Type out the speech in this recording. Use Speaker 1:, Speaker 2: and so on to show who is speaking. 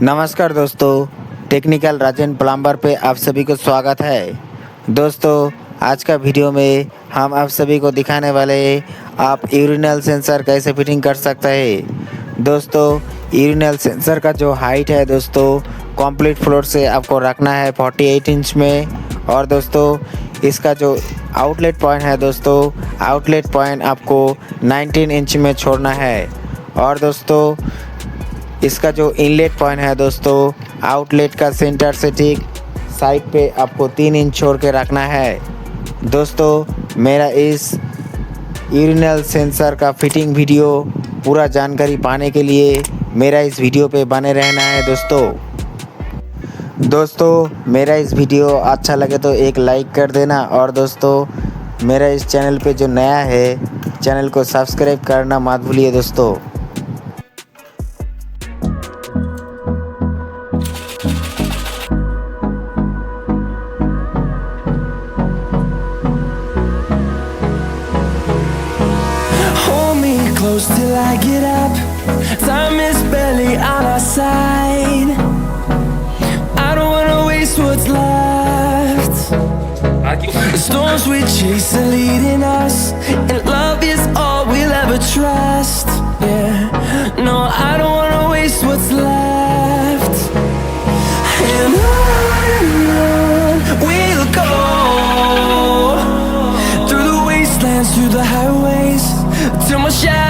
Speaker 1: नमस्कार दोस्तों, टेक्निकल राजन प्लम्बर पे आप सभी को स्वागत है। दोस्तों, आज का वीडियो में हम आप सभी को दिखाने वाले आप यूरिनल सेंसर कैसे फिटिंग कर सकते हैं। दोस्तों, यूरिनल सेंसर का जो हाइट है दोस्तों, कंप्लीट फ्लोर से आपको रखना है 48 इंच में। और दोस्तों, इसका जो आउटलेट पॉइंट है दोस्तों, आउटलेट पॉइंट आपको 19 इंच में छोड़ना है। और दोस्तों, इसका जो इनलेट पॉइंट है दोस्तों, आउटलेट का सेंटर से ठीक साइड पे आपको 3 इंच छोड़ के रखना है। दोस्तों, मेरा इस यूरिनल सेंसर का फिटिंग वीडियो पूरा जानकारी पाने के लिए मेरा इस वीडियो पे बने रहना है। दोस्तों, मेरा इस वीडियो अच्छा लगे तो एक लाइक कर देना। और दोस्तों, मेरा इस चैनल पे जो नया है, चैनल को सब्सक्राइब करना मत भूलिए दोस्तों।
Speaker 2: Close till I get up. Time is barely on our side. I don't wanna waste what's left. The storms we chase are leading us, and love is all we'll ever trust. Yeah, no, I don't wanna waste what's left. And on we'll go, through the wastelands, through the highways, till my shadow